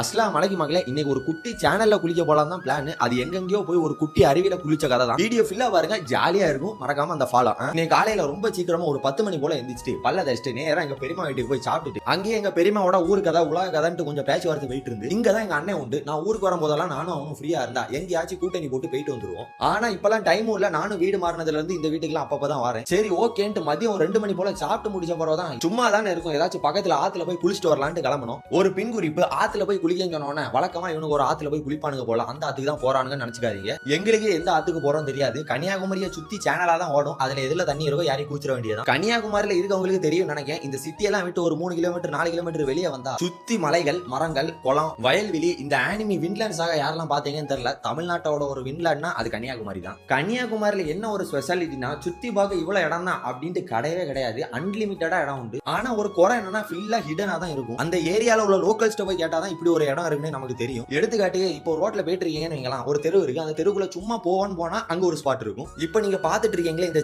அஸ்லாம் மலைக்கு மகளே, இன்னைக்கு ஒரு குட்டி சேனல்ல குளிக்க போலாம் தான் பிளான். அது எங்கெங்கயோ போய் ஒரு குட்டி அருவியில குளிச்ச கதை தான். வீடியோ ஃபுல்லா பாருங்க, ஜாலியா இருக்கும். மறக்காம அந்த ஃபாலோ. இன்னைக்கு காலையில ரொம்ப சீக்கிரமா ஒரு 10 மணி போல எந்திரிச்சிட்டு பல்ல தச்சிட்டு நேரா எங்க பெரியமா வீட்டுக்கு போய் சாப்பிட்டுட்டு அங்கேயே எங்க பெரியமாவோட ஊர் கதை உலக கதைன்ட்டு கொஞ்சம் பேச்சுவார்த்தை போயிட்டு இருந்து இங்க தான் எங்க அண்ணன் உண்டு. நான் ஊருக்கு வரும்போதெல்லாம் நானும் அவனும் ஃப்ரீயா இருந்தா எங்கேயாச்சும் கூட்டணி போட்டு போயிட்டு வந்துருவோம். ஆனா இப்பெல்லாம் டைமும் இல்ல. நானும் வீடு மாறினதுல இருந்து இந்த வீட்டுக்குலாம் அப்பதான் வரேன். சரி ஓகேன்ட்டு மதியம் 2 மணி போல சாப்பிட்டு முடிச்ச பிறகுதான் சும்மா தானே இருக்கும், ஏதாச்சும் பக்கத்துல ஆத்துல போய் குளிச்சுட்டு வரலான்ட்டு கிளம்பணும். ஒரு பின் குறிப்பு, ஆத்துல போய் குளிக்கன்னு சொன்னோன்னே வழக்கமா இவனுக்கு ஒரு ஆத்துல போய் குளிப்பானுங்க போல, அந்த ஆத்துக்கு தான் போறானுங்கன்னு நினைச்சுக்காதீங்க. எங்களுக்கு எந்த ஆத்துக்கு போறோம் தெரியாது. கன்னியாகுமரியை சுத்தி சேனலா தான் ஓடும். அதுல எதுல தண்ணி இருக்கோ யாரையும் குளிச்சிட வேண்டியதான். கன்னியாகுமரியில இருக்கவங்களுக்கு தெரியும் நினைக்கிறேன். இந்த சிட்டி எல்லாம் விட்டு ஒரு 3 கிலோமீட்டர் 4 கிலோமீட்டர் வெளியே வந்தா சுத்தி மலைகள், மரங்கள், குளம், வயல்வெளி. இந்த ஆனிமி விண்ட்லேண்ட்ஸாக யாரெல்லாம் பாத்தீங்கன்னு தெரியல. தமிழ்நாட்டோட ஒரு விண்ட்லேண்ட்னா அது கன்னியாகுமரி தான். கன்னியாகுமரியில என்ன ஒரு ஸ்பெஷாலிட்டினா சுத்தி பார்க்க இவ்வளவு இடம் தான் அப்படின்ட்டு கிடையவே கிடையாது. அன்லிமிட்டடா இடம் உண்டு. ஆனா ஒரு குறை என்னன்னா ஃபுல்லா ஹிடனா தான் இருக்கும். அந்த ஏரியால உள்ள லோக்கல்ஸ்ட போய் கேட்டாதான் இப்படி ஒரு இடம் இருக்குன்னு நமக்கு தெரியும். எடுத்துக்காட்டு, இப்போ ரோட்ல போயிட்டு இருக்கீங்கன்னு வைங்களேன், ஒரு தெரு இருக்கு. அந்த தெருக்குள்ள சும்மா போவான்னு போனா அங்க ஒரு ஸ்பாட் இருக்கும். இப்போ நீங்க பாத்துட்டு இருக்கீங்களே இந்த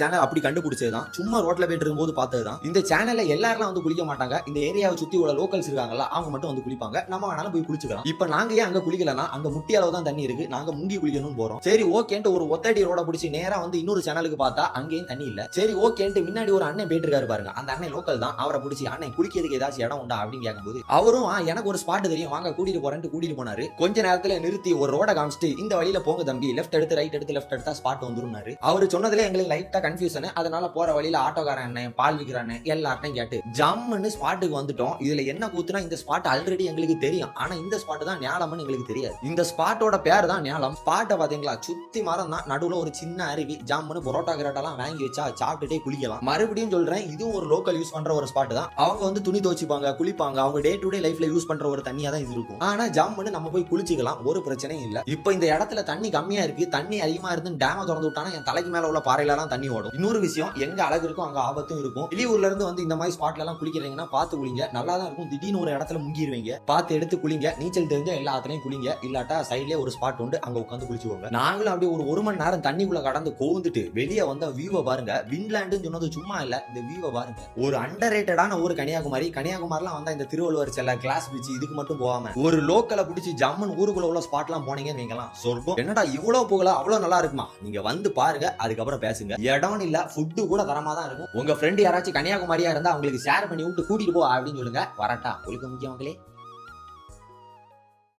சேனல் அப்படி கண்டுபிடிச்சதுதான். சும்மா ரோட்ல போயிட்டு இருக்கும்போது பார்த்ததுதான். இந்த சேனல்ல எல்லாரும் வந்து குளிக்க மாட்டாங்க. இந்த ஏரியாவை சுத்தி உள்ள லோக்கல்ஸ் இருக்காங்கல்ல, அவங்க மட்டும் வந்து குளிப்பாங்க. நம்ம வேணாலும் போய் குளிச்சுக்கலாம். இப்போ நாங்க ஏன் அங்க குளிக்கலன்னா, அங்க முட்டி அளவு தான் தண்ணி இருக்கு. நாங்க முங்கி குளிக்கணும்னு போறோம். சரி ஓகேன்ட்டு ஒரு ஒத்தடி ரோட பிடிச்சி நேரா வந்து இன்னொரு சேனலுக்கு பார்த்தா அங்கேயும் தண்ணி இல்ல. சரி ஓகேன்ட்டு முன்னாடி ஒரு அண்ணன் போயிட்டு இருக்காரு பாருங்க. அந்த அண்ணன் லோக்கல் தான். அவரை பிடிச்சி அண்ணன் குளிக்கிறதுக்கு ஏதாச்சும் இடம் உண்டா அப்படின்னு கேட்கும்போது அவரும் எனக்கு ஒரு ஸ்பாட் தெரியும், வாங்க கூட்டிட்டு போறேன்ட்டு கூட்டிட்டு போனாரு. கொஞ்ச நேரத்துல நிறுத்தி ஒரு ரோட காமிச்சிட்டு இந்த வழியில போங்க தம்பி, லெஃப்ட் எடுத்து ரைட் எடுத்து லெஃப்ட் எடுத்தா ஸ்பாட் வந்துருனாரு. அவரு சொன்னதுல எங்களுக்கு லைட்டா கன்ஃபியூஷன். அதனால போற வழியில ஆட்டோக்காரன் அண்ணன், பால் விக்கிற அண்ணன் எல்லார்ட்டையும் கேட்டு ஜம்முன்னு ஸ்பாட்டுக்கு வந்துட்டோம். இதுல என்ன கூத்துனா, இந்த ஸ்பாட் ஆல்ரெடி எங்களுக்கு தெரியும். ஆனா இந்த ஸ்பாட் தான் ஞாலம்னு எங்களுக்கு தெரியாது. இந்த ஸ்பாட்டோட பேர் தான் ஞாலம். ஸ்பாட்டை பாத்தீங்களா, சுத்தி மரம் தான், நடுவுல ஒரு சின்ன அருவி. ஜம்முன்னு பரோட்டா கிராட்டெல்லாம் வாங்கி வச்சா சாப்பிட்டுட்டே குளிக்கலாம். மறுபடியும் சொல்றேன், இதுவும் ஒரு லோக்கல் யூஸ் பண்ற ஒரு ஸ்பாட் தான். அவங்க வந்து துணி துவச்சிப்பாங்க, குளிப்பாங்க. அவங்க டே டு டே லைஃப்ல யூஸ் பண்ற ஒரு தண்ணியா தான் இது இருக்கும். ஆனா ஜம்முன்னு நம்ம போய் குளிச்சுக்கலாம், ஒரு பிரச்சனையும் இல்ல. இப்போ இந்த இடத்துல தண்ணி கம்மியா இருக்கு, தண்ணி அதிகமா இருந்து டேம திறந்து விட்டானா என் தலைக்கு மேல உள்ள பாறையிலாம் தண்ணி ஓடும். இன்னொரு விஷயம், எங்க அழகு இருக்கும் அங்க ஆபத்தும் இருக்கும். வெளியூர்ல இருந்து வந்து இந்த மாதிரி ஸ்பாட்ல எல்லாம் குளிக்கிறீங்கன்னா பார்த்து குளிங்க, நல்லா தான் இருக்கும். திடீர்னு ஒரு இடத்துல முங்கிடுவீங்க, பார்த்து எடுத்து குளிங்க. நீச்சல் தெரிஞ்ச எல்லாத்துலயும் குளிங்க, இல்லாட்டா சைட்லயே ஒரு ஸ்பாட் உண்டு, அங்க உட்காந்து குளிச்சுக்கோங்க. நாங்களும் அப்படியே ஒரு 1 மணி நேரம் தண்ணிக்குள்ள கடந்து கோந்துட்டு வெளியே வந்த வியூவை பாருங்க. விண்ட்லேண்ட் சொன்னது சும்மா இல்ல, இந்த வியூவை பாருங்க. ஒரு அண்டர் ரேட்டடான ஒரு கன்னியாகுமரிலாம் வந்தா இந்த திருவள்ளுவர் செல்ல, கிளாஸ் பீச் இதுக்கு மட்டும் போகாம ஒரு லோக்கலை பிடிச்சி ஜம்முன்னு ஊருக்குள்ள உள்ள ஸ்பாட்லாம் போனீங்கன்னு வைக்கலாம், சொர்க்கம். என்னடா இவ்வளவு போகல, அவ்வளவு நல்லா இருக்குமா? நீங்க வந்து பாருங்க, அதுக்கப்புறம் பேசுங்க. இடம் இல்ல, ஃபுட்டு கூட தரமா தான் இருக்கும். உங்க ஃப்ரெண்ட் யாராச்சும் கன்னியாகுமரியா இருந்தா அவங்களுக்கு ஷேர் பண்ணி விட்டு கூட்டிட்டு போ அப்படின்னு சொல்லுங்க. வரட்டா, உங்களுக்கு முக்கியம் மக்களே.